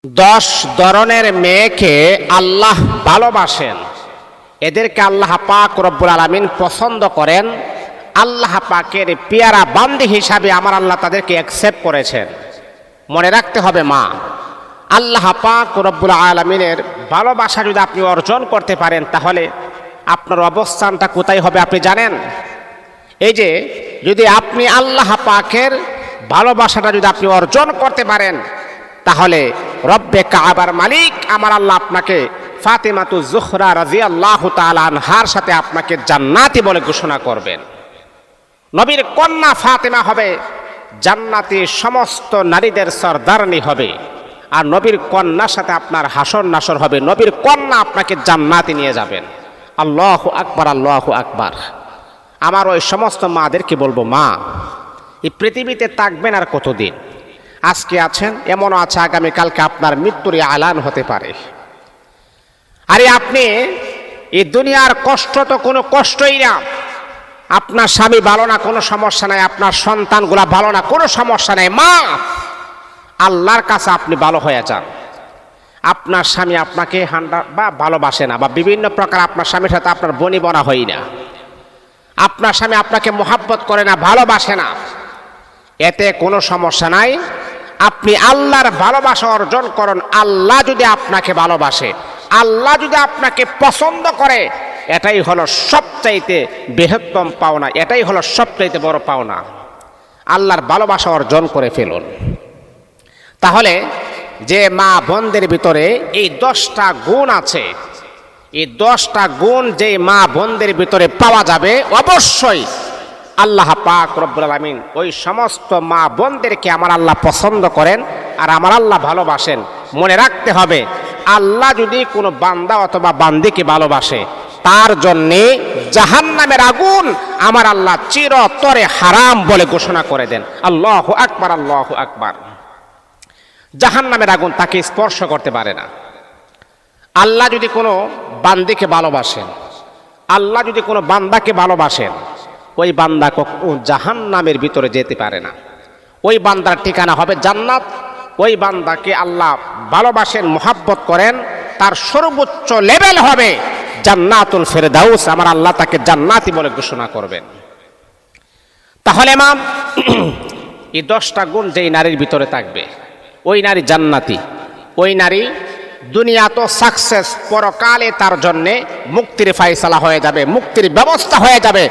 10 ধরনের মেয়েকে আল্লাহ ভালোবাসেন। এদেরকে আল্লাহ পাক রব্বুল আলামিন পছন্দ করেন। আল্লাহ পাকের পেয়ারা বান্দি হিসাবে আমার আল্লাহ তাদেরকে অ্যাকসেপ্ট করেছেন। মনে রাখতে হবে মা, আল্লাহ পাক রব্বুল আলামিনের ভালোবাসা যদি আপনি অর্জন করতে পারেন তাহলে আপনার অবস্থানটা কোথায় হবে আপনি জানেন? এই যে যদি আপনি আল্লাহ পাকের ভালোবাসাটা যদি আপনি অর্জন করতে পারেন তাহলে রব্বে কাবার মালিক আমার আল্লাহ আপনাকে ফাতেমাতু জোহরা রাদিয়াল্লাহু তাআলা আনহার সাথে আপনাকে জান্নাতি বলে ঘোষণা করবেন। নবীর কন্যা ফাতেমা হবে জান্নাতি সমস্ত নারীদের সরদারনি হবে, আর নবীর কন্যার সাথে আপনার হাসর নাসর হবে। নবীর কন্যা আপনাকে জান্নাতি নিয়ে যাবেন। আল্লাহু আকবার, আল্লাহু আকবার। আমার ওই সমস্ত মাদেরকে বলবো, মা এই পৃথিবীতে থাকবেন আর কতদিন? আজকে আছেন, এমনও আছে আগামীকালকে আপনার মৃত্যুর আলান হতে পারে। আরে আপনি এই দুনিয়ার কষ্ট তো কোনো কষ্টই না। আপনার স্বামী ভালো না, কোনো সমস্যা নাই। আপনার সন্তানগুলা ভালো না, কোনো সমস্যা নাই। মা, আল্লাহর কাছে আপনি ভালো হয়ে যান। আপনার স্বামী আপনাকে বা ভালোবাসে না, বা বিভিন্ন প্রকার আপনার স্বামীর সাথে আপনার বনিবনা হয় না, আপনার স্বামী আপনাকে মোহাব্বত করে না, ভালোবাসে না, এতে কোনো সমস্যা নাই। আপনি আল্লাহর ভালোবাসা অর্জন করুন। আল্লাহ যদি আপনাকে ভালোবাসে, আল্লাহ যদি আপনাকে পছন্দ করে, এটাই হলো সবচাইতে বৃহত্তম পাওনা, এটাই হলো সবচাইতে বড় পাওনা। আল্লাহর ভালোবাসা অর্জন করে ফেলুন। তাহলে যে মা বোনদের ভিতরে এই 10টা গুণ আছে, এই 10টা গুণ যে মা বোনদের ভিতরে পাওয়া যাবে, অবশ্যই আল্লাহ পাক রব্বুল আলামিন ওই সমস্ত মা বোনদেরকে আমার আল্লাহ পছন্দ করেন আর আমার আল্লাহ ভালোবাসেন। মনে রাখতে হবে, আল্লাহ যদি কোনো বান্দা অথবা বান্দিকে ভালোবাসে, তার জন্যে জাহান্নামের আগুন আমার আল্লাহ চিরতরে হারাম বলে ঘোষণা করে দেন। আল্লাহু আকবার, আল্লাহু আকবার। জাহান্নামের আগুন তাকে স্পর্শ করতে পারে না। আল্লাহ যদি কোনো বান্দিকে ভালোবাসেন, আল্লাহ যদি কোনো বান্দাকে ভালোবাসেন, ওই বান্দা কখনো জাহান্নামের ভিতরে যেতে পারে না। ওই বান্দার ঠিকানা হবে জান্নাত। ওই বান্দাকে আল্লাহ ভালোবাসেন, মোহাব্বত করেন, তার সর্বোচ্চ লেভেল হবে জান্নাতুল ফেরদাউস। আমার আল্লাহ তাকে জান্নাতি বলে ঘোষণা করবেন। তাহলে মা, এই 10টা গুণ যেই নারীর ভিতরে থাকবে, ওই নারী জান্নাতি। ওই নারী দুনিয়া তো সাকসেস, পরকালে তার জন্যে মুক্তির ফায়সালা হয়ে যাবে, মুক্তির ব্যবস্থা হয়ে যাবে।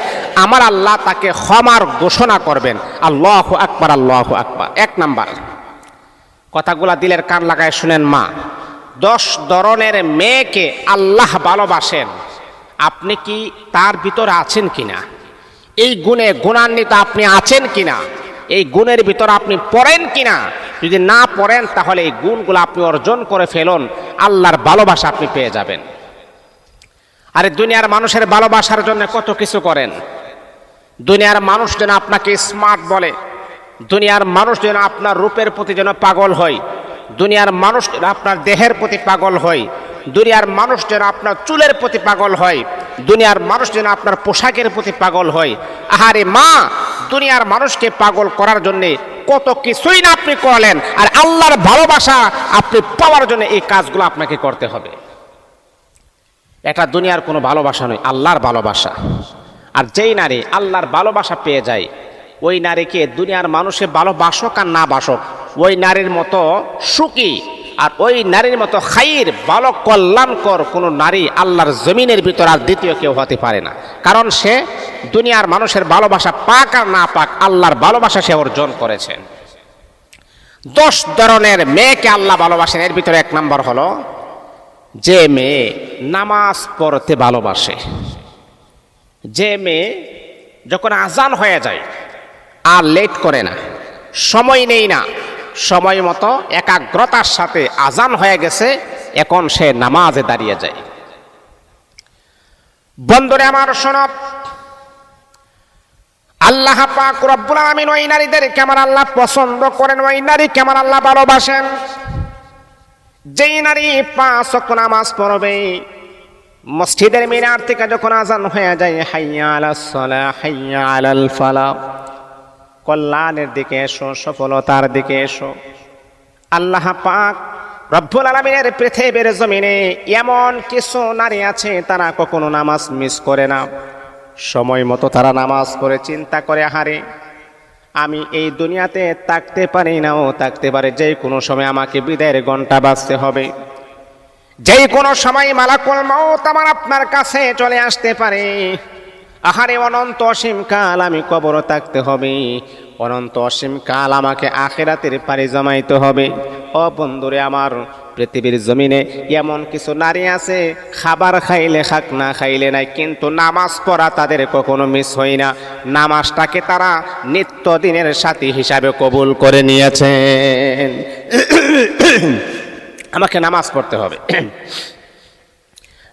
আমার আল্লাহ তাকে ক্ষমার ঘোষণা করবেন। আল্লাহু আকবার, আল্লাহু আকবার। 1 নাম্বার, কথাগুলা দিলের কান লাগায় শুনেন মা, 10 ধরনের মেয়েকে আল্লাহ ভালোবাসেন। আপনি কি তার ভিতরে আছেন কিনা? এই গুণে গুণান্বিত আপনি আছেন কিনা? এই গুণের ভিতর আপনি পড়েন কিনা? যদি না পড়েন তাহলে এই গুণগুলো আপনি অর্জন করে ফেলুন, আল্লাহর ভালোবাসা আপনি পেয়ে যাবেন। আরে দুনিয়ার মানুষের ভালোবাসার জন্য কত কিছু করেন। দুনিয়ার মানুষ যেন আপনাকে স্মার্ট বলে, দুনিয়ার মানুষ যেন আপনার রূপের প্রতি যেন পাগল হয়, দুনিয়ার মানুষ যেন আপনার দেহের প্রতি পাগল হয়, দুনিয়ার মানুষ যেন আপনার চুলের প্রতি পাগল হয়, দুনিয়ার মানুষ যেন আপনার পোশাকের প্রতি পাগল হয়। আহারে মা, দুনিয়ার মানুষকে পাগল করার জন্যে কত কিছুই না আপনি করলেন, আর আল্লাহর ভালোবাসা আপনি পাওয়ার জন্য এই কাজগুলো আপনাকে করতে হবে। এটা দুনিয়ার কোনো ভালোবাসা নয়, আল্লাহর ভালোবাসা। আর যেই নারী আল্লাহর ভালোবাসা পেয়ে যায়, ওই নারীকে দুনিয়ার মানুষে ভালোবাসক আর না বাসক, ওই নারীর মতো সুখী আর ওই নারীর মতো খাইর, ভালো কল্যাণকর কোনো নারী আল্লাহর জমিনের ভিতর আর দ্বিতীয় কেউ হতে পারে না। কারণ সে দুনিয়ার মানুষের ভালোবাসা পাক আর না পাক, আল্লাহর ভালোবাসা সে অর্জন করেছেন। 10 ধরনের মেয়েকে আল্লাহ ভালোবাসেন। এর ভিতরে 1 নম্বর হলো, যে মেয়ে নামাজ পড়তে ভালোবাসে। যে মেয়ে যখন আজান হয়ে যায় আর লেট করে না, সময় নেই না, সময় মতো একাগ্রতার সাথে আজান হয়ে গেছে, এখন সে নামাজে দাঁড়িয়ে যায়। বন্ধুরে আমার শোনো, আল্লাহ পাক রব্বুল আলামিন ওই নারীদেরকে আমার আল্লাহ পছন্দ করেন, ওই নারীকে আমার আল্লাহ ভালোবাসেন। যেই নারী 5 ওয়াক্ত নামাজ পড়বে, মসজিদের মিনার থেকে যখন আজান হয়ে যায়, হাইয়া আলাস সালাহ, হাইয়া আলাল ফালাহ, কল্যাণের দিকে এসো, সফলতার দিকে এসো, আল্লাহ পাক রব্বুল আলামিনের পৃথিবীর জমিনে এমন কিছু নারী আছে তারা কখনো নামাজ মিস করে না, সময় মতো তারা নামাজ পড়ে চিন্তা করে, আহারে আমি এই দুনিয়াতে থাকতে পারি নাও থাকতে পারে, যে কোনো সময় আমাকে বিদায়ের ঘন্টা বাজতে হবে, যে কোনো সময় মালাকুল মউত আমার আপনার কাছে চলে আসতে পারে। আহারে অনন্ত অসীম কাল আমি কবর থাকতে হবে, অনন্ত অসীম কাল আমাকে আখিরাতের পারে জমাইতে হবে। ও বন্ধুরে আমার, পৃথিবীর জমিনে এমন কিছু নারী আছে খাবার খাইলে খাক না খাইলে নাই, কিন্তু নামাজ পড়া তাদের কখনো মিস হয় না। নামাজটাকে তারা নিত্যদিনের সাথী হিসাবে কবুল করে নিয়েছেন। আমাকে নামাজ পড়তে হবে,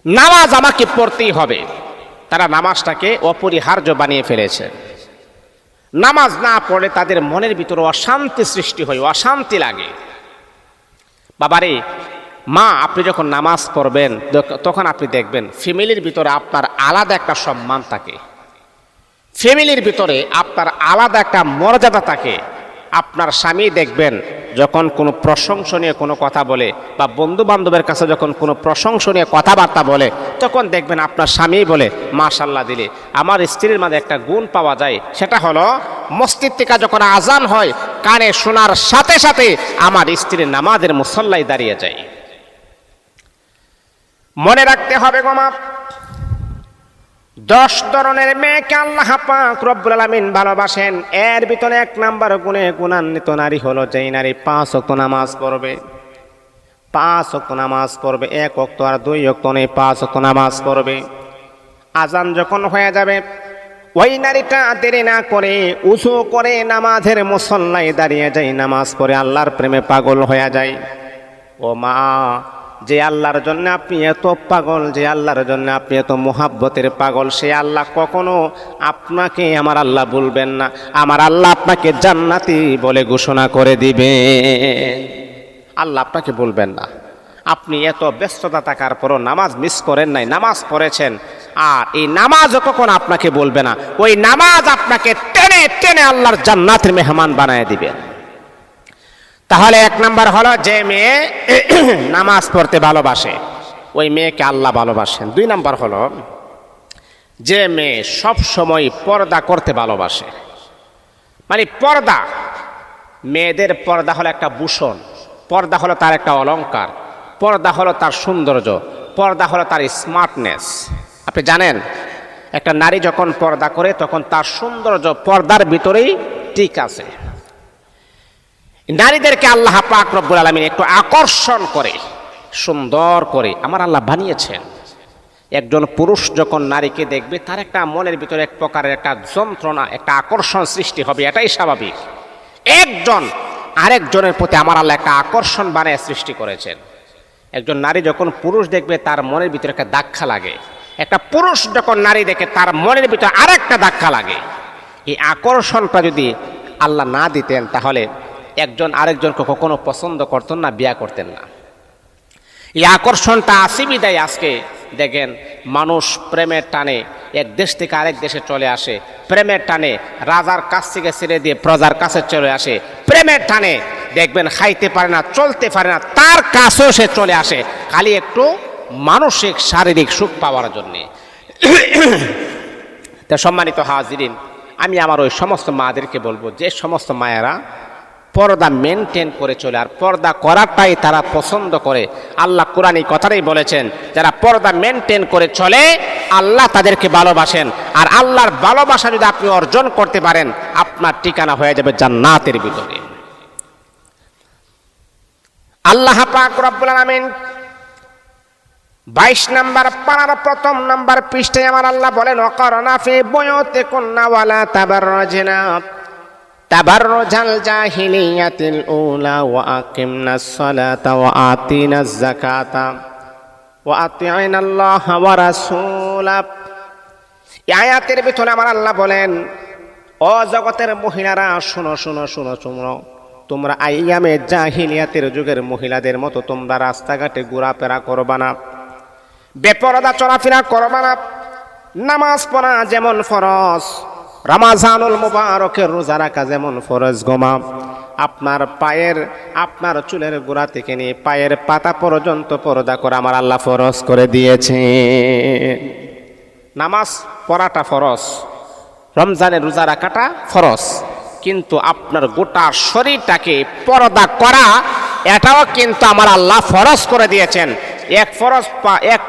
নামাজ আমাকে পড়তেই হবে। তারা নামাজটাকে অপরিহার্য বানিয়ে ফেলেছে। নামাজ না পড়লে তাদের মনের ভিতরে অশান্তি সৃষ্টি হয়, অশান্তি লাগে। বাবারে মা, আপনি যখন নামাজ পড়বেন তখন আপনি দেখবেন ফ্যামিলির ভিতরে আপনার আলাদা একটা সম্মান থাকে, ফ্যামিলির ভিতরে আপনার আলাদা একটা মর্যাদা থাকে। আপনার স্বামী দেখবেন যখন কোনো প্রশংসনীয় কোনো কথা বলে, বা বন্ধু বান্ধবের কাছে যখন কোনো প্রশংসনীয় কথাবার্তা বলে, তখন দেখবেন আপনার স্বামী বলে মাশাআল্লাহ দিলে। আমার স্ত্রীর মাঝে একটা গুণ পাওয়া যায়, সেটা হলো মসজিদ থেকে যখন আজান হয় কানে শোনার সাথে সাথে আমার স্ত্রীর নামাজের মুসল্লায় দাঁড়িয়ে যায়। মনে রাখতে হবে গো মা, 10 ধরনের মেয়েকে আল্লাহ পাক রব্বুল আলামিন ভালোবাসেন। এর ভিতরে 1 নাম্বার গুণে গুণান্বিত নারী হলো যেই নারী 5 ওয়াক্ত নামাজ পড়বে। 5 ওয়াক্ত নামাজ পড়বে, 1 ওয়াক্ত আর 2 ওয়াক্ত নেই, 5 ওয়াক্ত নামাজ পড়বে। আজান যখন হয়ে যাবে ওই নারীটা দেরি না করে উযু করে নামাজের মুসল্লায় দাঁড়িয়ে যায়, নামাজ পড়ে আল্লাহর প্রেমে পাগল হয়ে যায়। ও মা, যে আল্লাহর জন্য আপনি এত পাগল, যে আল্লাহর জন্য আপনি এত মোহাব্বতের পাগল, সে আল্লাহ কখনো আপনাকে আমার আল্লাহ বলবেন না, আমার আল্লাহ আপনাকে জান্নাতি বলে ঘোষণা করে দিবে। আল্লাহ আপনাকে বলবেন না। আপনি এত ব্যস্ততা থাকার পরও নামাজ মিস করেন নাই, নামাজ পড়েছেন, আর এই নামাজও কখনো আপনাকে বলবে না। ওই নামাজ আপনাকে টেনে টেনে আল্লাহর জান্নাতের মেহমান বানায় দিবেন। তাহলে 1 নাম্বার হলো যে মেয়ে নামাজ পড়তে ভালোবাসে, ওই মেয়েকে আল্লাহ ভালোবাসেন। 2 নাম্বার হলো যে মেয়ে সব সময় পর্দা করতে ভালোবাসে। মানে পর্দা, মেয়েদের পর্দা হলো একটা ভূষণ, পর্দা হলো তার একটা অলংকার, পর্দা হলো তার সৌন্দর্য, পর্দা হলো তার স্মার্টনেস। আপনি জানেন একটা নারী যখন পর্দা করে তখন তার সৌন্দর্য পর্দার ভিতরেই ঠিক আছে। নারীদেরকে আল্লাহ পাক রব্বুল আলামিন একটু আকর্ষণ করে সুন্দর করে আমার আল্লাহ বানিয়েছেন। একজন পুরুষ যখন নারীকে দেখবে তার একটা মনের ভিতরে এক প্রকারের একটা যন্ত্রণা, একটা আকর্ষণ সৃষ্টি হবে, এটাই স্বাভাবিক। একজন আরেকজনের প্রতি আমার আল্লাহ একটা আকর্ষণ বানিয়ে সৃষ্টি করেছেন। একজন নারী যখন পুরুষ দেখবে তার মনের ভিতরে একটা ধাক্কা লাগে, একটা পুরুষ যখন নারী দেখে তার মনের ভিতরে আরেকটা ধাক্কা লাগে। এই আকর্ষণটা যদি আল্লাহ না দিতেন তাহলে একজন আরেকজনকে কখনো পছন্দ করতেন না, বিয়া করতেন না। এই আকর্ষণটা আসি বিদায় আজকে দেখেন মানুষ প্রেমের টানে এক দেশ থেকে আরেক দেশে চলে আসে, প্রেমের টানে রাজার কাছ থেকে ছেড়ে দিয়ে প্রজার কাছে চলে আসে, প্রেমের টানে দেখবেন খাইতে পারে না, চলতে পারে না, তার কাছেও সে চলে আসে খালি একটু মানসিক শারীরিক সুখ পাওয়ার জন্যে। তা সম্মানিত হাজিরিন, আমি আমার ওই সমস্ত মাদেরকে বলবো, যে সমস্ত মায়েরা পর্দা মেনটেন করে চলে আর পর্দা করাটাই তারা পছন্দ করে, আল্লাহ কোরআনী কথাটাই বলেছেন, যারা পর্দা মেনটেন করে চলে আল্লাহ তাদেরকে ভালোবাসেন। আর আল্লাহর ভালোবাসা যদি আপনি অর্জন করতে পারেন আপনার ঠিকানা হয়ে যাবে জান্নাতের ভিতরে। আল্লাহ পাক রব্বুল আলামিন 22 নাম্বার পারার 1ম নাম্বার পৃষ্ঠায় আমার আল্লাহ বলেন, ওয়াকারনা ফি বুয়ুতিকুন্না ওয়ালা তাবাররাজনা তাবাররুজাল জাহিলিয়াতিল উলা ওয়া আকিমনাস সালাতা ওয়া আতিনাজ যাকাতা ওয়া আতিনাল্লাহা ওয়া রাসূলা। এই আয়াতের ভিতরে আমার আল্লাহ বলেন, ও জগতের মহিলারা শুনো শুনো শুনো শুনো, তোমরা আইয়ামে জাহিলিয়াতের যুগের মহিলাদের মতো তোমরা রাস্তাঘাটে ঘোরাফেরা করবা না, বেপরদা চলাফেরা করবা না। নামাজ পড়া যেমন ফরজ, রমজানুল মুবারকের রোজা রাখা যেমন ফরজ গোমা, আপনার চুলের গোড়া থেকে নিয়ে পায়ের পাতা পর্যন্ত পর্দা করে আমার আল্লাহ ফরজ করে দিয়েছে। নামাজ পড়াটা ফরজ, রমজানের রোজা রাখাটা ফরজ, কিন্তু আপনার গোটা শরীরটাকে পর্দা করা এটাও কিন্তু আমার আল্লাহ ফরজ করে দিয়েছেন। এক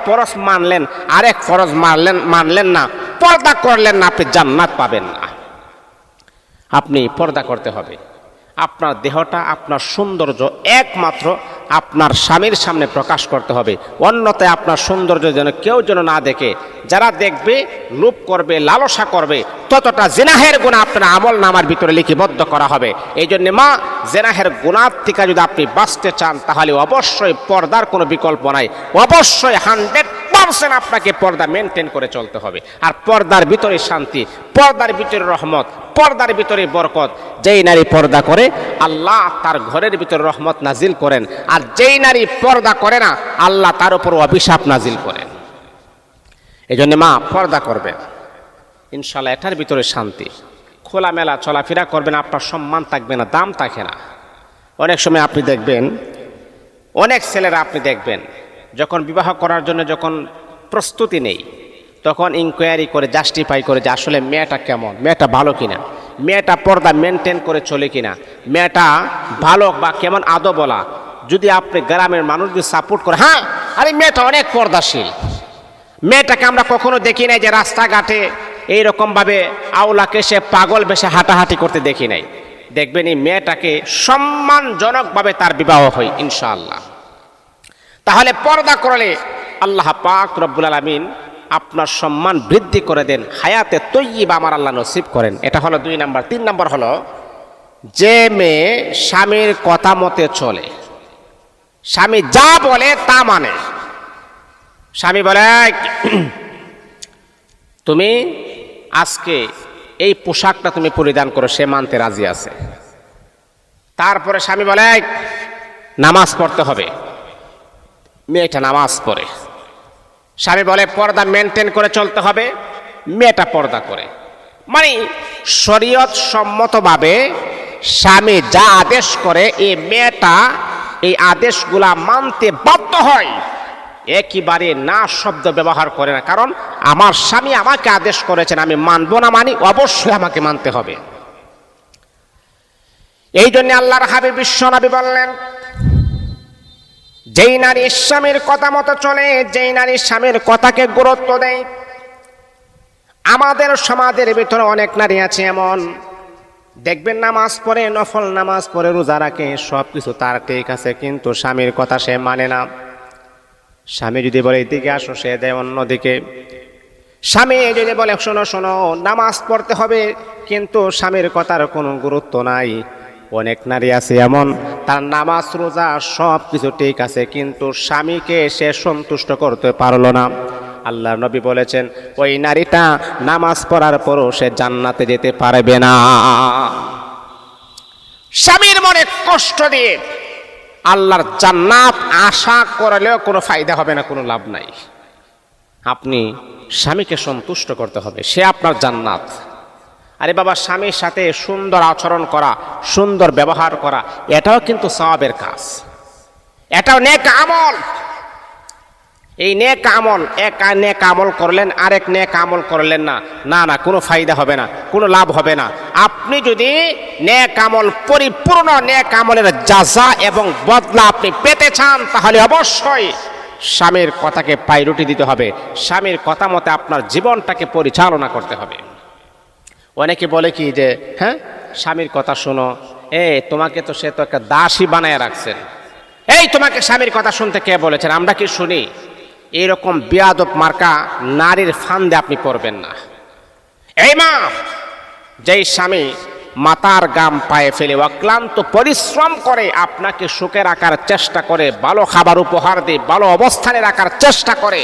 ফরজ মানলেন, আরেক ফরজ মানলেন না, পর্দা করলেন না, আপনি জান্নাত পাবেন না। আপনি পর্দা করতে হবে। আপনার দেহটা, আপনার সৌন্দর্য একমাত্র আপনার স্বামীর সামনে প্রকাশ করতে হবে, অন্যথায় আপনার সৌন্দর্য যেন কেউ যেন না দেখে। যারা দেখবে লোভ করবে, লালসা করবে, ততটা জেনাহের গুনাহ আপনার আমল নামার ভিতরে লিপিবদ্ধ করা হবে। এই জন্য মা, জেনাহের গুনাহ থেকে যদি আপনি বাঁচতে চান তাহলে অবশ্যই পর্দার কোনো বিকল্প নাই, অবশ্যই 100% আপনাকে পর্দা মেনটেন করে চলতে হবে। আর পর্দার ভিতরে শান্তি, পর্দার ভিতরে রহমত, পর্দার ভিতরে বরকত। যেই নারী পর্দা করে আল্লাহ তার ঘরের ভিতরে রহমত নাজিল করেন, আর যেই নারী পর্দা করে না আল্লাহ তার উপর অভিশাপ নাজিল করেন। এই জন্য মা, পর্দা করবেন, ইনশাল্লাহ এটার ভিতরে শান্তি। খোলামেলা চলাফেরা করবেন, আপনার সম্মান থাকবে না, দাম থাকে না। অনেক সময় আপনি দেখবেন, অনেক ছেলেরা আপনি দেখবেন যখন বিবাহ করার জন্য যখন প্রস্তুতি নেই, তখন ইনকোয়ারি করে, জাস্টিফাই করে যে আসলে মেয়েটা কেমন, মেয়েটা ভালো কিনা, মেয়েটা পর্দা মেনটেন করে চলে কিনা, মেয়েটা ভালো বা কেমন আদব বলা। যদি আপনি গ্রামের মানুষ যদি সাপোর্ট করে, হ্যাঁ আরে মেয়েটা অনেক পর্দাশীল, মেয়েটাকে আমরা কখনো দেখি নাই যে রাস্তাঘাটে এইরকমভাবে আওলাকে সে পাগল বেশে হাঁটাহাঁটি করতে দেখি নাই, দেখবেন এই মেয়েটাকে সম্মানজনকভাবে তার বিবাহ হয় ইনশাআল্লাহ। তাহলে পর্দা করলে আল্লাহ পাক রব্বুল আলামিন আপনার সম্মান বৃদ্ধি করে দেন, হায়াতে তৈয়্যিবা আমার আল্লাহ নসিব করেন। এটা হলো 2 নাম্বার। 3 নাম্বার হলো যে মেয়ে স্বামীর কথা মতে চলে, স্বামী যা বলে তা মানে। স্বামী বলে তুমি আজকে এই পোশাকটা তুমি পরিধান করো, সে মানতে রাজি আছে। তারপরে স্বামী বলে নামাজ পড়তে হবে, মেয়েটা নামাজ পড়ে। স্বামী বলে পর্দা মেনটেন করে চলতে হবে, মেয়েটা পর্দা করে। মানে শরীয়ত সম্মতভাবে স্বামী যা আদেশ করে এই মেয়েটা এই আদেশগুলা মানতে বাধ্য হয়, একেবারে না শব্দ ব্যবহার করে না। কারণ আমার স্বামী আমাকে আদেশ করেছেন, আমি মানবো না মানি, অবশ্যই আমাকে মানতে হবে। এই জন্য আল্লাহর হাবিব বিশ্বনবী বললেন, যেই নারী স্বামীর কথা মতো চলে, যেই নারী স্বামীর কথাকে গুরুত্ব দেয়। আমাদের সমাজের ভিতরে অনেক নারী আছে এমন, দেখবেন নামাজ পড়ে, নফল নামাজ পড়ে, রোজা রাখে, সব কিছু তার ঠিক আছে, কিন্তু স্বামীর কথা সে মানে না। স্বামী যদি বলে এদিকে আসো, সে দেয় অন্যদিকে। স্বামী যদি বলে শোনো শোনো নামাজ পড়তে হবে, কিন্তু স্বামীর কথার কোনো গুরুত্ব নাই। অনেক নারী আছে এমন, তার নামাজ রোজা সব কিছু ঠিক আছে, কিন্তু স্বামীকে সে সন্তুষ্ট করতে পারলো না। আল্লাহর নবী বলেছেন ওই নারীটা নামাজ পড়ার পরও সে জান্নাতে যেতে পারবে না। স্বামীর মনে কষ্ট দিয়ে আল্লাহর জান্নাত আশা করলেও কোনো ফায়দা হবে না, কোনো লাভ নাই। আপনি স্বামীকে সন্তুষ্ট করতে হবে, সে আপনার জান্নাত। আরে বাবা, স্বামীর সাথে সুন্দর আচরণ করা, সুন্দর ব্যবহার করা, এটাও কিন্তু সওয়াবের কাজ, এটাও নেক আমল। এই নেক আমল, এক নেক আমল করলেন আরেক নেক আমল করলেন না, না না, কোনো ফায়দা হবে না, কোনো লাভ হবে না। আপনি যদি নেক আমল, পরিপূর্ণ নেক আমলের জাযা এবং বদলা আপনি পেতে চান, তাহলে অবশ্যই স্বামীর কথাকে প্রায়োরিটি দিতে হবে, স্বামীর কথা মতে আপনার জীবনটাকে পরিচালনা করতে হবে। অনেকে বলে কি যে হ্যাঁ স্বামীর কথা শোনো, তোমাকে তো সে তো একটা দাসী বানায় রাখছেন, এই তোমাকে স্বামীর কথা শুনতে কে বলেছেন, আমরা কি শুনি? এইরকম বিয়াদব মার্কা নারীর ফান্দে আপনি পড়বেন না। এই মা, যেই স্বামী মাথার গাম পায়ে ফেলে অক্লান্ত পরিশ্রম করে আপনাকে সুখে রাখার চেষ্টা করে, ভালো খাবার উপহার দিয়ে ভালো অবস্থানে রাখার চেষ্টা করে,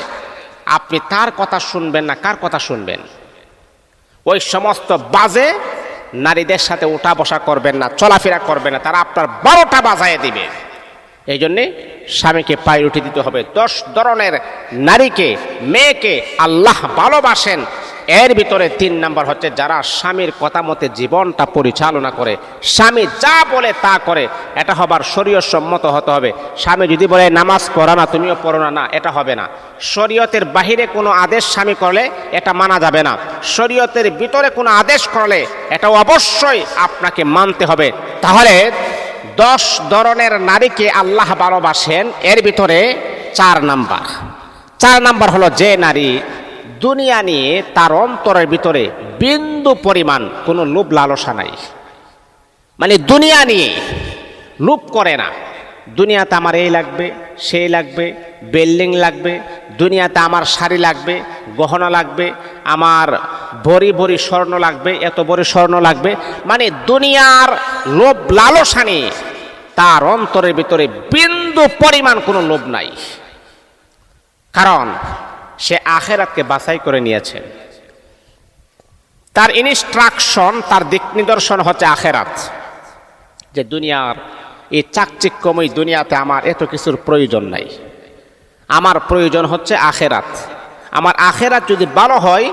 আপনি তার কথা শুনবেন না, কার কথা শুনবেন? ওই সমস্ত বাজে নারীদের সাথে উঠা বসা করবেন না, চলাফেরা করবেন না, তারা আপনার 12টা বাজায় দিবে। এই জন্যে স্বামীকে প্রায়োরিটি দিতে হবে। 10 ধরনের নারীকে, মেয়েকে আল্লাহ ভালোবাসেন, এর ভিতরে 3 নাম্বার হচ্ছে যারা স্বামীর কথা মতে জীবনটা পরিচালনা করে, স্বামী যা বলে তা করে। এটা হবার শরীয়ত সম্মত হতে হবে। স্বামী যদি বলে নামাজ পড়া না, তুমিও পড়ো না, না এটা হবে না। শরীয়তের বাহিরে কোনো আদেশ স্বামী করলে এটা মানা যাবে না। শরীয়তের ভিতরে কোনো আদেশ করলে এটা অবশ্যই আপনাকে মানতে হবে। তাহলে 10 ধরনের নারীকে আল্লাহ ভালোবাসেন, এর ভিতরে 4 নাম্বার হলো যে নারী দুনিয়া নিয়ে তার অন্তরের ভিতরে বিন্দু পরিমাণ কোনো লোভ লালসা নাই, মানে দুনিয়া নিয়ে লোভ করে না। দুনিয়াতে আমার এই লাগবে, সেই লাগবে, বিল্ডিং লাগবে, দুনিয়াতে আমার শাড়ি লাগবে, গহনা লাগবে, আমার ভরি ভরি স্বর্ণ লাগবে, এত ভরি স্বর্ণ লাগবে, মানে দুনিয়ার লোভ লালসা নিয়ে তার অন্তরের ভিতরে বিন্দু পরিমাণ কোনো লোভ নাই। কারণ সে আখেরাতকে বাছাই করে নিয়েছে। তার ইনস্ট্রাকশন, তার দিক নিদর্শন হচ্ছে আখেরাত। যে দুনিয়ার এই চাকচিক্যময় দুনিয়াতে আমার এত কিছুর প্রয়োজন নাই, আমার প্রয়োজন হচ্ছে আখেরাত। আমার আখেরাত যদি ভালো হয়,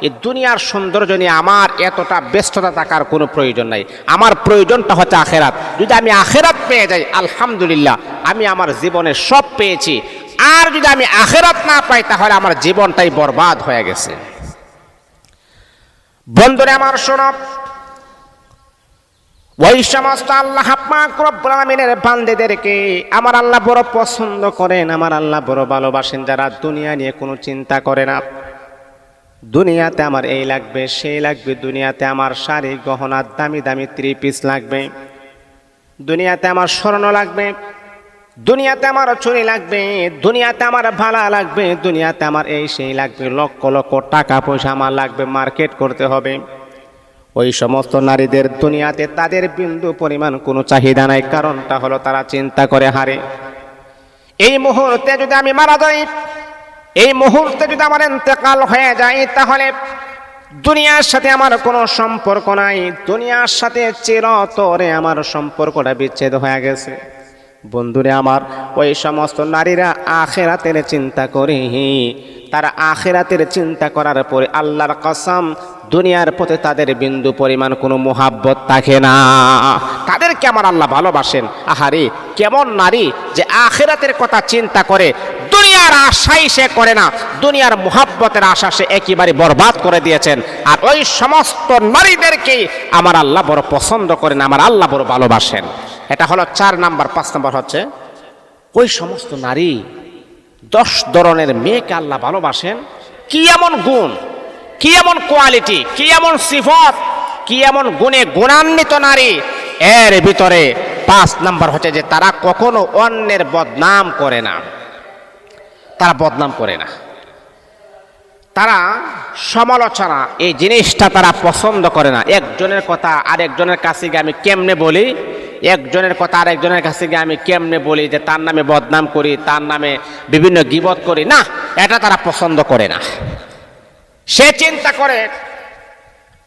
এই দুনিয়ার সৌন্দর্য নিয়ে আমার এতটা ব্যস্ততা থাকার কোনো প্রয়োজন নাই। আমার প্রয়োজনটা হচ্ছে আখেরাত। যদি আমি আখেরাত পেয়ে যাই, আলহামদুলিল্লাহ, আমি আমার জীবনে সব পেয়েছি। আর যদি আমি আখেরাত না পাই, তাহলে আমার জীবনটাই বরবাদ হয়ে গেছে। বন্ধুরা আমার শোনো, ওই সমস্ত আল্লাহ পাক রব্বুল আলামিনের বান্দাদেরকে আমার আল্লাহ বড় পছন্দ করেন, আমার আল্লাহ বড় ভালোবাসেন, যারা দুনিয়া নিয়ে কোনো চিন্তা করে না। দুনিয়াতে আমার এই লাগবে, সেই লাগবে, দুনিয়াতে আমার শাড়ি গহনা দামি দামি 3 পিস লাগবে, দুনিয়াতে আমার স্বর্ণ লাগবে, দুনিয়াতে আমার চুরি লাগবে, দুনিয়াতে আমার ভালা লাগবে, দুনিয়াতে আমার এই সেই লাগবে, লক্ষ লক্ষ টাকা পয়সা আমার লাগবে, মার্কেট করতে হবে। ওই সমস্ত নারীদের দুনিয়াতে তাদের বিন্দু পরিমাণ কোনো চাহিদা নাই। কারণটা হলো তারা চিন্তা করে হারে, এই মুহূর্তে যদি আমি মারা যাই, এই মুহূর্তে যদি আমার ইন্তেকাল হয়ে যায়, তাহলে দুনিয়ার সাথে আমার কোনো সম্পর্ক নাই, দুনিয়ার সাথে চিরতরে আমার সম্পর্কটা বিচ্ছেদ হয়ে গেছে। বন্ধুরে আমার, ওই সমস্ত নারীরা আখেরাতের চিন্তা করে, তারা আখেরাতের চিন্তা করার পরে আল্লাহর কসম দুনিয়ার প্রতি তাদের বিন্দু পরিমাণ কোনো মোহাব্বত থাকে না। তাদেরকে আমার আল্লাহ ভালোবাসেন। আহারে কেমন নারী যে আখেরাতের কথা চিন্তা করে, দুনিয়ার আশাই সে করে না, দুনিয়ার মোহাব্বতের আশা সে একেবারে বরবাদ করে দিয়েছেন। আর ওই সমস্ত নারীদেরকেই আমার আল্লাহ বড় পছন্দ করেন, আমার আল্লাহ বড় ভালোবাসেন। এটা হলো 4 নাম্বার। 5 নাম্বার হচ্ছে ওই সমস্ত নারী 10 ধরনের মেয়েকে আল্লাহ ভালোবাসেন। কি এমন গুণ, কি এমন কোয়ালিটি, কি এমন সিফত, কি এমন গুণে গুণান্বিত নারী? এর ভিতরে 5 নাম্বার হচ্ছে যে তারা কখনো অন্যের বদনাম করে না। তারা বদনাম করে না, তারা সমালোচনা এই জিনিসটা তারা পছন্দ করে না। একজনের কথা আরেকজনের কাছে গিয়ে আমি কেমনে বলি, একজনের কথা আরেকজনের কাছে গিয়ে আমি কেমনে বলি যে তার নামে বদনাম করি, তার নামে বিভিন্ন গীবত করি, না, এটা তারা পছন্দ করে না। সে চিন্তা করে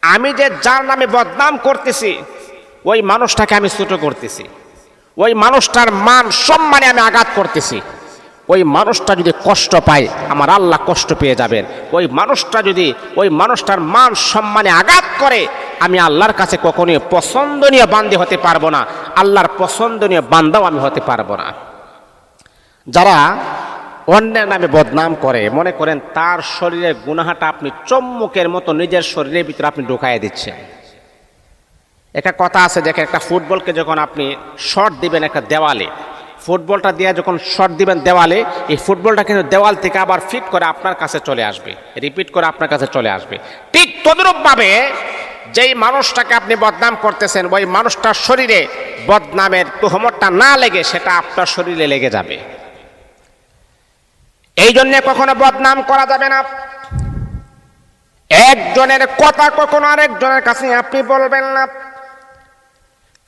আমি যে যার নামে বদনাম করতেছি, ওই মানুষটাকে আমি ছোট করতেছি, ওই মানুষটার মান সম্মানে আমি আঘাত করতেছি। ওই মানুষটা যদি কষ্ট পায়, আমার আল্লাহ কষ্ট পেয়ে যাবেন। ওই মানুষটা যদি ওই মানুষটার মান সম্মানে আঘাত করে, আমি আল্লাহর কাছে কখনোই পছন্দনীয় বান্দী হতে পারবো না, আল্লাহর পছন্দনীয় বান্দাও আমি হতে পারবো না। যারা অন্যের নামে বদনাম করে, মনে করেন তার শরীরের গুনাহটা আপনি চম্মুকের মতো নিজের শরীরের ভিতরে আপনি ঢুকাইয়া দিচ্ছেন। একটা কথা আছে, দেখেন একটা ফুটবলকে যখন আপনি শট দিবেন একটা দেওয়ালে, ফুটবলটা দিয়ে যখন শট দিবেন দেওয়ালে, এই ফুটবলটা কিন্তু দেওয়াল থেকে আবার ফিট করে আপনার কাছে চলে আসবে, রিপিট করে আপনার কাছে চলে আসবে। ঠিক তদ্রূপভাবে যেই মানুষটাকে আপনি বদনাম করতেছেন, ওই মানুষটার শরীরে বদনামের তুহমতটা না লেগে সেটা আপনার শরীরে লেগে যাবে। এই জন্য কখনো বদনাম করা যাবে না। একজনের কথা কখনো আরেকজনের কাছে আপনি বলবেন না,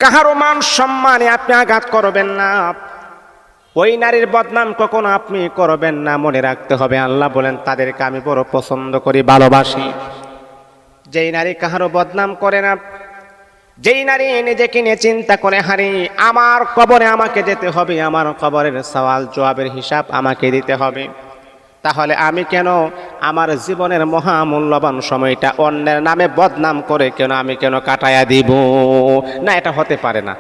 কাহারও মান সম্মানে আপনি আঘাত করবেন না, ওই নারীর বদনাম কখনো আপনি করবেন না। মনে রাখতে হবে, আল্লাহ বলেন তাদেরকে আমি বড় পছন্দ করি, ভালোবাসি। যেই নারী কাহারও বদনাম করে না, যেই নারী নিজেকে নিয়ে চিন্তা করে হারি আমার কবরে আমাকে যেতে হবে, আমার কবরের সওয়াল জবাবের হিসাব আমাকে দিতে হবে, তাহলে আমি কেন আমার জীবনের মহামূল্যবান সময়টা অন্যের নামে বদনাম করে আমি কেন কাটায়া দিব? না, এটা হতে পারে না।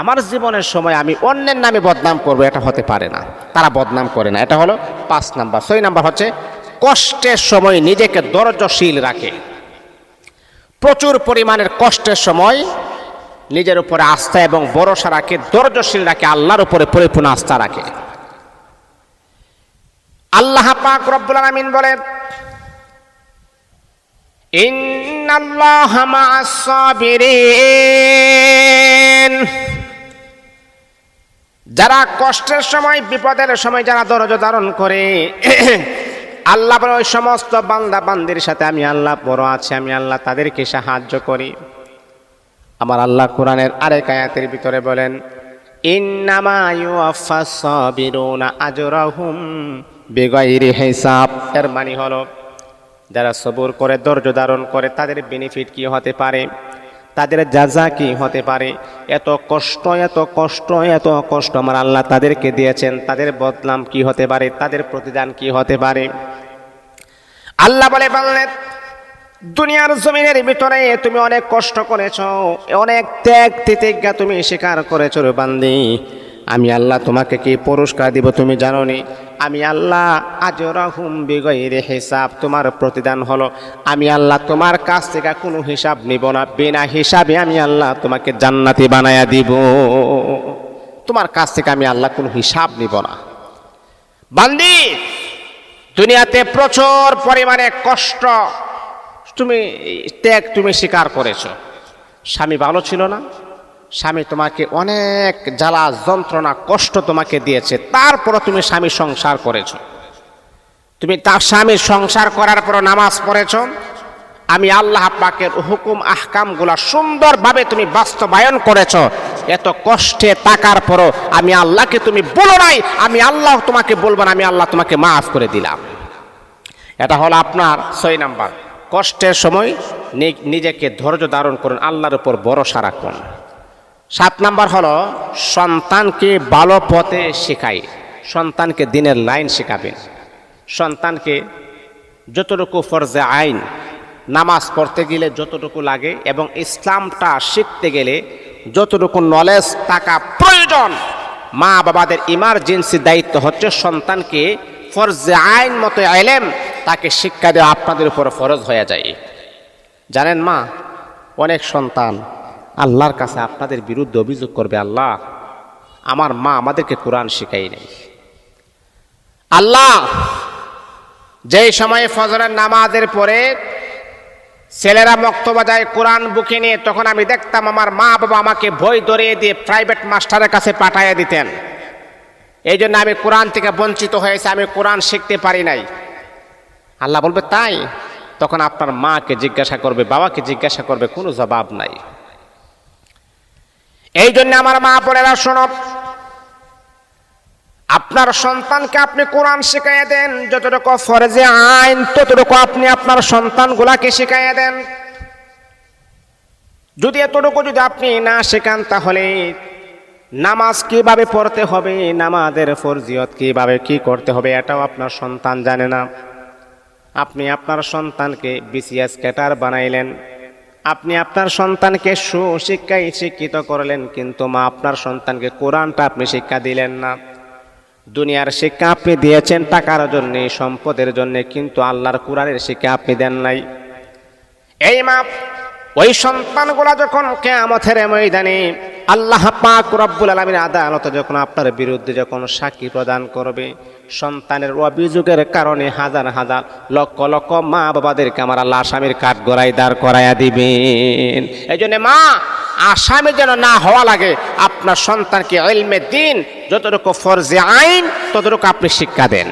আমার জীবনের সময় আমি অন্যের নামে বদনাম করব, এটা হতে পারে না। তারা বদনাম করে না। এটা হলো 5 নাম্বার। 6 নাম্বার হচ্ছে কষ্টের সময় নিজেকে ধৈর্যশীল রাখে। প্রচুর পরিমাণের কষ্টের সময় নিজের উপরে আস্থা এবং ভরসা রাখে, ধৈর্যশীল রাখে, আল্লাহর উপরে পরিপূর্ণ আস্থা রাখে। আল্লাহ পাক রব্বুল আলামিন বলেন, ইন্নাল্লাহা মা'আস সাবিরিন, যারা কষ্টের সময়, বিপদের সময় যারা ধৈর্য ধারণ করে, আল্লাহ বলে ওই সমস্ত বান্দা বান্দির সাথে আমি আল্লাহ বড় আছি, আমি আল্লাহ তাদেরকে সাহায্য করি। আমার আল্লাহ কোরআনের আরেক আয়াতের ভিতরে বলেন, ইন্নামা ইউওয়াফাস সাবিরুনা আজরাহুম বিগাইরি হিসাব। এর মানে হলো যারা সবুর করে, ধৈর্য ধারণ করে, তাদের বেনিফিট কি হতে পারে, তাদের জাযা কি হতে পারে। এত কষ্ট, এত কষ্ট, এত কষ্ট আমার আল্লাহ তাদেরকে দিয়েছেন, তাদের বদনাম কি হতে পারে, তাদের প্রতিদান কি হতে পারে। আল্লাহ বললেন, দুনিয়ার জমিনের ভিতরে তুমি অনেক কষ্ট করেছো, অনেক ত্যাগ তিতিক্ষা তুমি স্বীকার করেছো রে বান্দি, আমি আল্লাহ তোমাকে কি পুরস্কার দিব তুমি জানো নি? আমি আল্লাহ আজরাহুম বিগাইরি হিসাব, তোমার প্রতিদান হলো আমি আল্লাহ তোমার কাছ থেকে কোনো হিসাব নিব না, বিনা হিসাবে আমি আল্লাহ তোমাকে জান্নাতি বানায়া দিব। তোমার কাছ থেকে আমি আল্লাহ কোনো হিসাব নিব না। বান্দি, দুনিয়াতে প্রচুর পরিমাণে কষ্ট তুমি ত্যাগ তুমি স্বীকার করেছো। স্বামী ভালো ছিল না, স্বামী তোমাকে অনেক জ্বালা যন্ত্রণা কষ্ট তোমাকে দিয়েছে, তারপরও তুমি স্বামী সংসার করেছো। তুমি তার স্বামীর সংসার করার পর নামাজ পড়েছো, আমি আল্লাহ পাকের হুকুম আহকামগুলা সুন্দরভাবে তুমি বাস্তবায়ন করেছো। এত কষ্টে থাকার পরও আমি আল্লাহকে তুমি বলো নাই, আমি আল্লাহ তোমাকে বলবো না, আমি আল্লাহ তোমাকে মাফ করে দিলাম। এটা হলো আপনার 6 নাম্বার। কষ্টের সময় নিজেকে ধৈর্য ধারণ করুন, আল্লাহর উপর ভরসা রাখুন। 7 নাম্বার হলো সন্তানকে ভালো পথে শেখাই, সন্তানকে দিনের লাইন শেখাবেন। সন্তানকে যতটুকু ফরজে আইন, নামাজ পড়তে গেলে যতটুকু লাগে এবং ইসলামটা শিখতে গেলে যতটুকু নলেজ থাকা প্রয়োজন, মা বাবাদের ইমার্জেন্সি দায়িত্ব হচ্ছে সন্তানকে ফরজে আইন মতো ইলম তাকে শিক্ষা দেওয়া আপনাদের উপর ফরজ হয়ে যায়। জানেন মা, অনেক সন্তান আল্লাহর কাছে আপনাদের বিরুদ্ধে অভিযোগ করবে, আল্লাহ আমার মা আমাদেরকে কোরআন শিখাই নাই। আল্লাহ যেই সময়ে ফজরের নামাজের পরে ছেলেরা মক্তবা যায় কোরআন বুকে নিয়ে, তখন আমি দেখতাম আমার মা বাবা আমাকে বই ধরিয়ে দিয়ে প্রাইভেট মাস্টারের কাছে পাঠাইয়া দিতেন। এই জন্য আমি কোরআন থেকে বঞ্চিত হয়েছি, আমি কোরআন শিখতে পারি নাই। আল্লাহ বলবে তাই? তখন আপনার মাকে জিজ্ঞাসা করবে, বাবাকে জিজ্ঞাসা করবে, কোনো জবাব নাই। এই জন্য আমার মা বোনেরা শোনো, আপনার সন্তানকে আপনি কোরআন শিখাইয়া দেন, যতটুকু ফরজে আইন ততটুকু আপনি আপনার সন্তানগুলাকে শিখাইয়া দেন। যদি এতটুকু যদি আপনি না শেখান, তাহলে নামাজ কিভাবে পড়তে হবে, নামাজের ফরজিয়ত কিভাবে কি করতে হবে, এটাও আপনার সন্তান জানে না। আপনি আপনার সন্তানকে বিসিএস ক্যাডার বানাইলেন, আপনি আপনার সন্তানকে সুশিক্ষায় শিক্ষিত করলেন, কিন্তু মা আপনার সন্তানকে কোরআনটা আপনি শিক্ষা দিলেন না। দুনিয়ার শিক্ষা আপনি দিয়েছেন টাকার জন্য, সম্পদের জন্য, কিন্তু আল্লাহর কোরআনের শিক্ষা আপনি দেন নাই। এই মা ওই সন্তানগুলা যখন কিয়ামতের ময়দানে আল্লাহ পাক রব্বুল আলামিন আদালতে যখন আপনার বিরুদ্ধে যখন সাক্ষী প্রদান করবে, সন্তানের অভিযোগের কারণে হাজার হাজার লক্ষ লক্ষ মা বাবাদেরকে আমার আল্লাহ আসামির কাঠ গড়াই দাঁড় করাইয়া দিবেন। এই জন্য মা আসামি যেন না হওয়া লাগে, আপনার সন্তানকে ইলমে দ্বীন যতটুকু ফরজে আইন ততটুকু আপনি শিক্ষা দেন।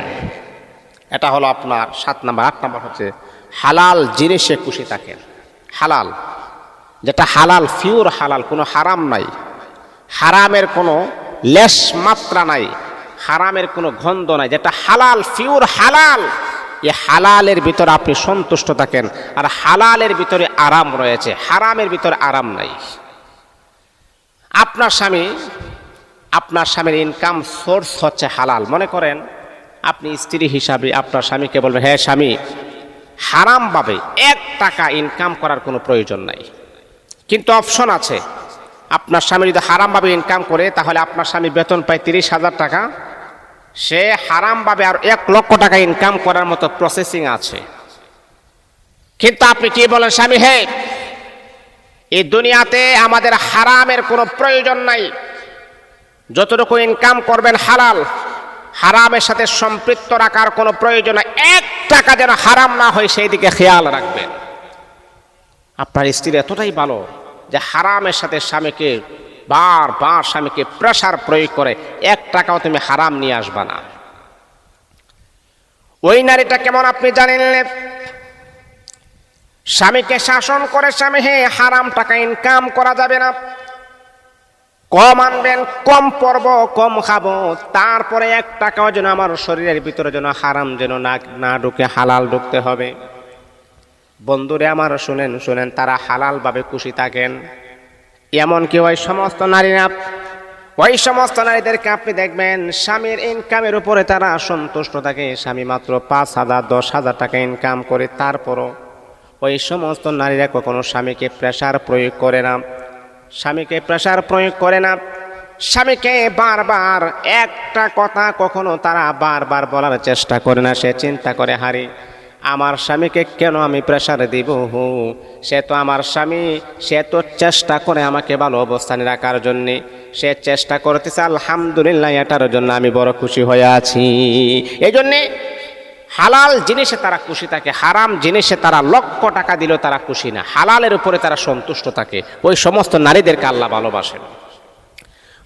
এটা হলো আপনার 7 নাম্বার। 8 নাম্বার হচ্ছে হালাল জিনিসে খুশি থাকেন। হালাল, যেটা হালাল, পিওর হালাল, কোনো হারাম নাই, হারামের কোনো লেশ মাত্রা নাই, হারামের কোনো গন্ধ নাই, যেটা হালাল, পিওর হালাল, এই হালালের ভিতরে আপনি সন্তুষ্ট থাকেন। আর হালালের ভিতরে আরাম রয়েছে, হারামের ভিতরে আরাম নাই। আপনার স্বামীর ইনকাম সোর্স হচ্ছে হালাল। মনে করেন আপনি স্ত্রী হিসাবে আপনার স্বামীকে বলবেন, হ্যাঁ স্বামী, হারামভাবে 1 টাকা ইনকাম করার কোনো প্রয়োজন নাই, কিন্তু অপশন আছে। আপনার স্বামী যদি হারামভাবে ইনকাম করে, তাহলে আপনার স্বামী বেতন পায় 30,000 টাকা, সে হারামভাবে আর 1 লক্ষ টাকা ইনকাম করার মতো প্রসেসিং আছে। কিন্তু আপনি কি বলেন, স্বামী হে, এই দুনিয়াতে আমাদের হারামের কোনো প্রয়োজন নাই, যতটুকু ইনকাম করবেন হালাল, হারামের সাথে সম্পৃক্ত রাখার কোনো প্রয়োজন নাই, 1 টাকা যেন হারাম না হয় সেই দিকে খেয়াল রাখবেন। আপনার স্ত্রী এতটাই ভালো যে হারামের সাথে স্বামীকে বারবার স্বামীকে প্রেসার প্রয়োগ করে, 1 টাকাও তুমি হারাম নিয়ে আসবা না। ওই নারীটা কেমন আপনি জানেন? স্বামীকে শাসন করে, স্বামী হে, হারাম টাকা ইনকাম করা যাবে না, কম আনবেন, কম পরব, কম খাবো, তারপরে 1 টাকাও যেন আমার শরীরের ভিতরে যেন হারাম যেন না ঢুকে, হালাল ঢুকতে হবে। বন্ধুরে আমার শুনেন শুনেন, তারা হালাল ভাবে খুশি থাকেন। এমনকি ওই সমস্ত নারীরা, ওই সমস্ত নারীদেরকে আপনি দেখবেন স্বামীর ইনকামের উপরে তারা সন্তুষ্ট থাকে। স্বামী মাত্র 5,000 10,000 টাকা ইনকাম করে, তারপরও ওই সমস্ত নারীরা কখনো স্বামীকে প্রেসার প্রয়োগ করে না, স্বামীকে প্রেসার প্রয়োগ করে না, স্বামীকে বারবার একটা কথা কখনো তারা বারবার বলার চেষ্টা করে না। সে চিন্তা করে, হারি আমার স্বামীকে কেন আমি প্রেসার দিব, সে তো আমার স্বামী, সে তো চেষ্টা করে আমাকে ভালো অবস্থানে রাখার জন্যে, সে চেষ্টা করতেছে, আলহামদুলিল্লাহ, এটার জন্য আমি বড় খুশি হয়ে আছি। এই জন্যে হালাল জিনিসে তারা খুশি থাকে, হারাম জিনিসে তারা লক্ষ টাকা দিলেও তারা খুশি না, হালালের উপরে তারা সন্তুষ্ট থাকে। ওই সমস্ত নারীদেরকে আল্লাহ ভালোবাসেন।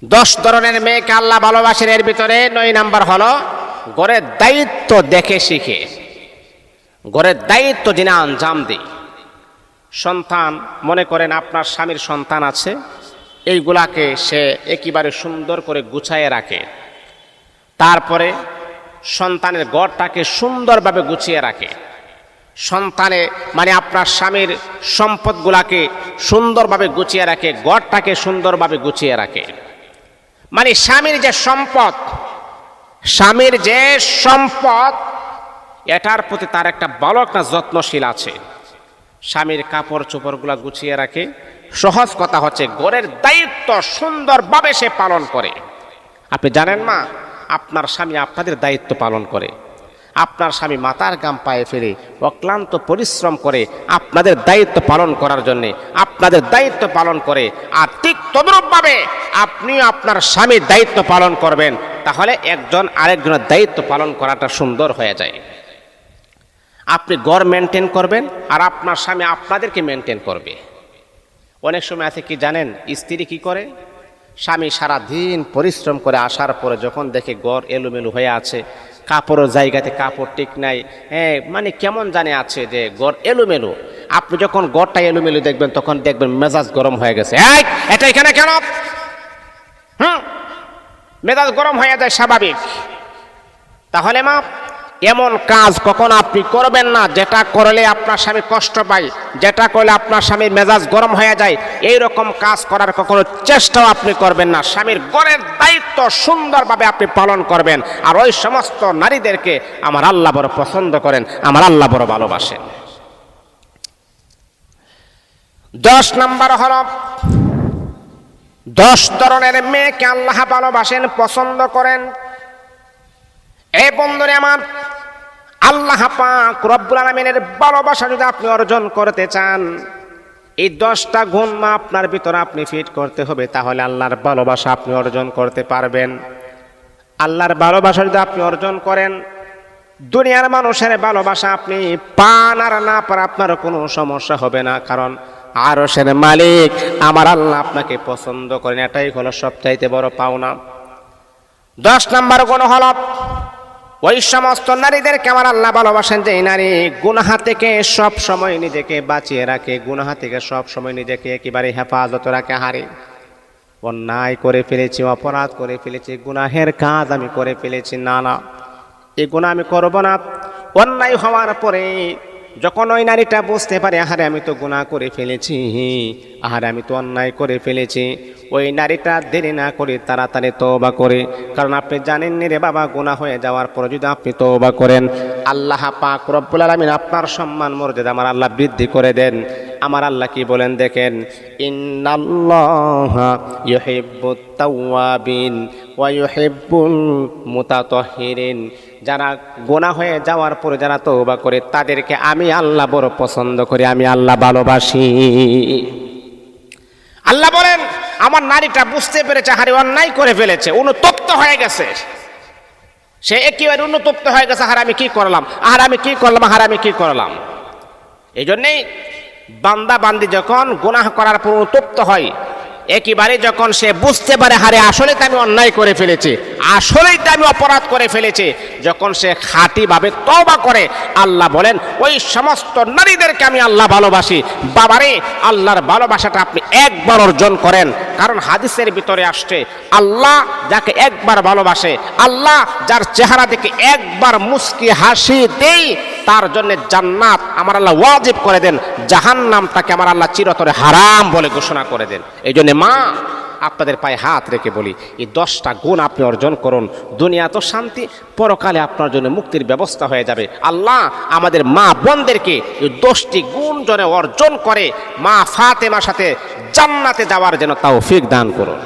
10 ধরনের মেয়েকে আল্লাহ ভালোবাসেন। এর ভিতরে 9 নাম্বার হলো ঘরের দায়িত্ব দেখে শিখে, ঘরের দায়িত্ব যিনি আঞ্জাম দেয়। সন্তান, মনে করেন আপনার স্বামীর সন্তান আছে, এইগুলাকে সে একেবারে সুন্দর করে গুছায়ে রাখে, তারপরে সন্তানের ঘরটাকে সুন্দরভাবে গুছিয়ে রাখে, সন্তানে মানে আপনার স্বামীর সম্পদগুলাকে সুন্দরভাবে গুছিয়ে রাখে, ঘরটাকে সুন্দরভাবে গুছিয়ে রাখে। মানে স্বামীর যে সম্পদ, স্বামীর যে সম্পদ, এটার প্রতি তার একটা ভালো একটা যত্নশীল আছে। স্বামীর কাপড় চোপড়গুলা গুছিয়ে রাখে। সহজ কথা হচ্ছে, ঘরের দায়িত্ব সুন্দরভাবে সে পালন করে। আপনি জানেন মা, আপনার স্বামী আপনাদের দায়িত্ব পালন করে। আপনার স্বামী মাথার ঘাম পায়ে ফেলে অক্লান্ত পরিশ্রম করে আপনাদের দায়িত্ব পালন করার জন্য, আপনাদের দায়িত্ব পালন করে। আর ঠিক তদ্রূপভাবে আপনিও আপনার স্বামীর দায়িত্ব পালন করবেন, তাহলে একজন আরেকজনের দায়িত্ব পালন করাটা সুন্দর হয়ে যায়। আপনি ঘর মেনটেন করবেন আর আপনার স্বামী আপনাদেরকে মেনটেন করবে। অনেক সময় আছে কি জানেন, স্ত্রী কি করে, স্বামী সারা দিন পরিশ্রম করে আসার পরে যখন দেখে ঘর এলোমেলো হয়ে আছে, কাপড়ের জায়গাতে কাপড় ঠিক নাই, হ্যাঁ মানে কেমন জানে আছে যে ঘর এলোমেলো, আপনি যখন ঘরটা এলোমেলো দেখবেন তখন দেখবেন মেজাজ গরম হয়ে গেছে। এটা এখানে কেন? মেজাজ গরম হয়ে যায়, স্বাভাবিক। তাহলে মা, এমন কাজ কখনো আপনি করবেন না যেটা করলে আপনার স্বামী কষ্ট পায়, যেটা করলে আপনার স্বামীর মেজাজ গরম হয়ে যায়। এই রকম কাজ করার কখনো চেষ্টাও আপনি করবেন না। স্বামীর ঘরের দায়িত্ব সুন্দরভাবে আপনি পালন করবেন। আর ওই সমস্ত নারীদেরকে আমার আল্লাহ বড় পছন্দ করেন, আমার আল্লাহ বড় ভালোবাসেন। 10 নাম্বার হল, 10 ধরনের মেয়েকে আল্লাহ ভালোবাসেন, পছন্দ করেন। এই বন্ধুরে আমার, আল্লাহ পাক রব্বুল আলামিনের ভালোবাসা যদি আপনি অর্জন করতে চান, এই 10টা গুণ আপনার ভিতরে আপনি ফিট করতে হবে, তাহলে আল্লাহর ভালোবাসা আপনি অর্জন করতে পারবেন। আল্লাহর ভালোবাসা যদি আপনি অর্জন করেন, দুনিয়ার মানুষের ভালোবাসা আপনি পান আর না পান আপনার কোনো সমস্যা হবে না, কারণ আরশের মালিক আমার আল্লাহ আপনাকে পছন্দ করেন। এটাই হলো সবচাইতে বড় পাওনা। 10 নাম্বার গুণ হল, ওই সমস্ত নারীদেরকে আমার আল্লাহ ভালোবাসেন যে নারী গুনাহ থেকে সব সময় নিজেকে বাঁচিয়ে রাখে, গুনাহ থেকে সব সময় নিজেকে একেবারে হেফাজত রাখে। হারে অন্যায় করে ফেলেছি, অপরাধ করে ফেলেছি, গুনাহের কাজ আমি করে ফেলেছি, না না এই গুনাহ আমি করব না। অন্যায় হওয়ার পরে যখন ওই নারীটা বুঝতে পারে আহারে আমি তো গুনাহ করে ফেলেছি, আহারে আমি তো অন্যায় করে ফেলেছি, ওই নারীটা দেরি না করে তাড়াতাড়ি তওবা করে। কারণ আপনি জানেন রে বাবা, গুনাহ হয়ে যাওয়ার পর যদি আপনি তওবা করেন, আল্লাহ পাক রব্বুল আলামিন আপনার সম্মান মর্যাদা আমার আল্লাহ বৃদ্ধি করে দেন। আমার আল্লাহ কি বলেন দেখেন, ইন্নাল্লাহা ইউহিব্বুত তাওয়াবিন ওয়া ইউহিব্বুল মুতাতাহহিরিন। যারা গুনাহ হয়ে যাওয়ার পরে যারা তওবা করে তাদেরকে আমি আল্লাহ বড় পছন্দ করি, আমি আল্লাহ ভালোবাসি। আল্লাহ বলেন আমার নারীটা বুঝতে পেরেছে হারে অন্যায় করে ফেলেছে, অনুতপ্ত হয়ে গেছে, সে একেবারে অনুতপ্ত হয়ে গেছে, হার আমি কি করলাম, আর আমি কি করলাম, হার আমি কি করলাম। এই জন্যেই বান্দা বান্দি যখন গুনাহ করার পর অনুতপ্ত হয়, একেবারে যখন সে বুঝতে পারে হারে আসলে তো আমি অন্যায় করে ফেলেছি, আসলেই তো আমি অপরাধ করে ফেলেছি, যখন সে খাঁটিভাবে তওবা করে, আল্লাহ বলেন ওই সমস্ত নারীদেরকে আমি আল্লাহ ভালোবাসি। বাবারে, আল্লাহর ভালোবাসাটা আপনি একবার অর্জন করেন। কারণ হাদিসের ভিতরে আসছে, আল্লাহ যাকে একবার ভালোবাসে, আল্লাহ যার চেহারা দেখে একবার মুস্কি হাসি দেই, তার জন্য জান্নাত আমার আল্লাহ ওয়াজিব করে দেন, জাহান্নাম তাকে আমার আল্লাহ চিরতরে হারাম বলে ঘোষণা করে দেন। এই জন্য মা, আপনাদের পায়ে হাত রেখে বলি, এই 10টা গুণ আপনি অর্জন করুন, দুনিয়া তো শান্তি, পরকালে আপনার জন্য মুক্তির ব্যবস্থা হয়ে যাবে। আল্লাহ আমাদের মা বোনদেরকে এই 10টি গুণ যেন অর্জন করে মা ফাতেমার সাথে জান্নাতে যাওয়ার যেন তৌফিক দান করুন।